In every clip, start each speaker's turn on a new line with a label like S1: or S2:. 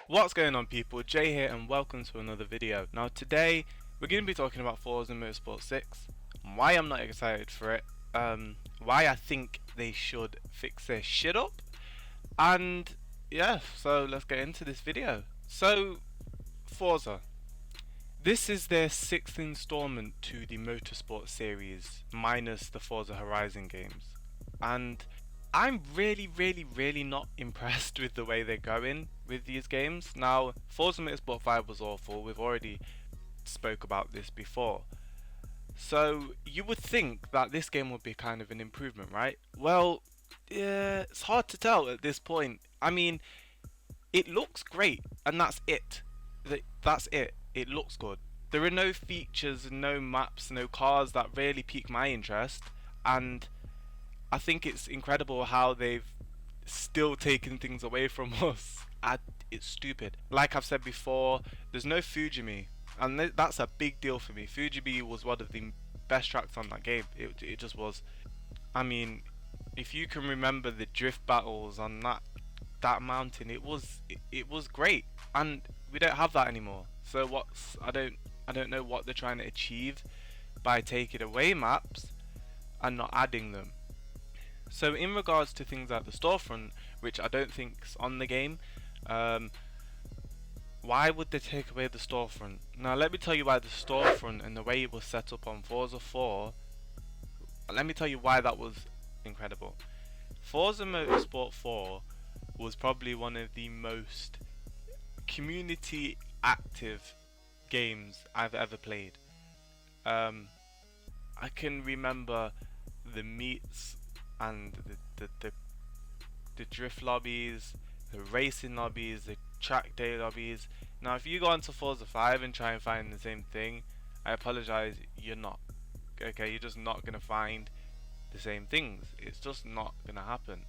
S1: What's going on, people? Jay here and welcome to another video. Now today we're going to be talking about Forza Motorsport 6, why I'm not excited for it, why I think they should fix their shit up, and yeah, so let's get into this video. So Forza, this is their 6th installment to the Motorsport series minus the Forza Horizon games, and I'm really not impressed with the way they're going with these games. Now, Forza Motorsport 5 was awful. We've already spoke about this before. So, you would think that this game would be kind of an improvement, right? Well, yeah, it's hard to tell at this point. I mean, it looks great, and that's it. That's it. It looks good. There are no features, no maps, no cars that really pique my interest, and I think it's incredible how they've still taken things away from us. It's stupid. Like I've said before, there's no Fujimi, and that's a big deal for me. Fujimi was one of the best tracks on that game. It just was. I mean, if you can remember the drift battles on that mountain, it was great, and we don't have that anymore. So I don't know what they're trying to achieve by taking away maps and not adding them. So in regards to things like the storefront, which I don't think's on the game, why would they take away the storefront? Now let me tell you why the storefront and the way it was set up on Forza 4, let me tell you why that was incredible. Forza Motorsport 4 was probably one of the most community active games I've ever played. I can remember the meets and the drift lobbies, the racing lobbies, the track day lobbies. Now if you go onto Forza 5 and try and find the same thing, I apologize, you're not. Okay, you're just not gonna find the same things. It's just not gonna happen.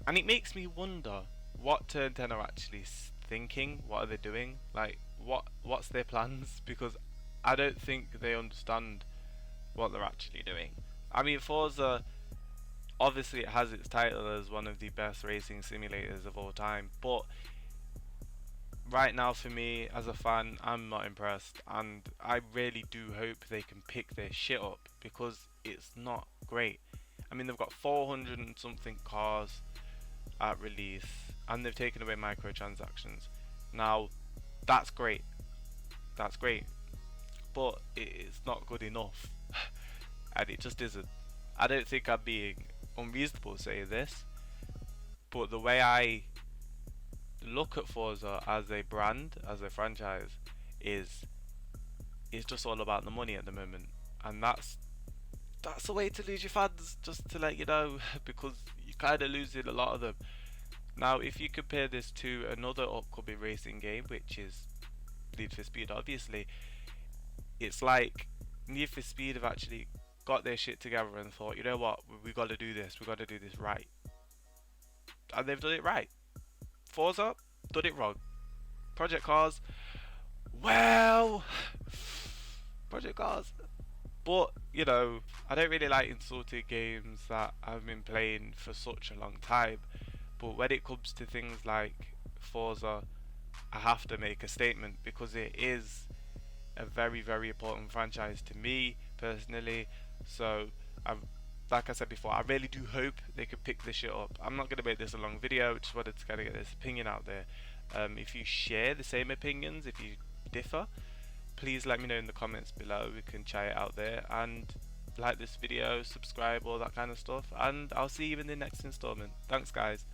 S1: And it makes me wonder what Turn 10 are actually thinking. What are they doing? Like, what's their plans? Because I don't think they understand what they're actually doing. I mean, Forza, obviously it has its title as one of the best racing simulators of all time, but right now for me as a fan, I'm not impressed, and I really do hope they can pick their shit up because it's not great. I mean, they've got 400 and something cars at release, and they've taken away microtransactions. Now, that's great, but it's not good enough, and it just isn't. I don't think I'm being unreasonable to say this, but the way I look at Forza as a brand, as a franchise, is just all about the money at the moment, and that's the way to lose your fans, just to let you know, because you kind of losing a lot of them. Now, if you compare this to another upcoming racing game, which is Need for Speed, obviously, it's like Need for Speed have actually got their shit together and thought, you know what, we got to do this, right, and they've done it right. Forza done it wrong. Project Cars, well, Project Cars, but you know, I don't really like insulting games that I've been playing for such a long time, but when it comes to things like Forza, I have to make a statement because it is a very important franchise to me personally. So like I said before, I really do hope they could pick this shit up. I'm not going to make this a long video, just wanted to kind of get this opinion out there. If you share the same opinions, if you differ, please let me know in the comments below. We can chat it out there, and like this video, subscribe, all that kind of stuff, and I'll see you in the next installment. Thanks guys.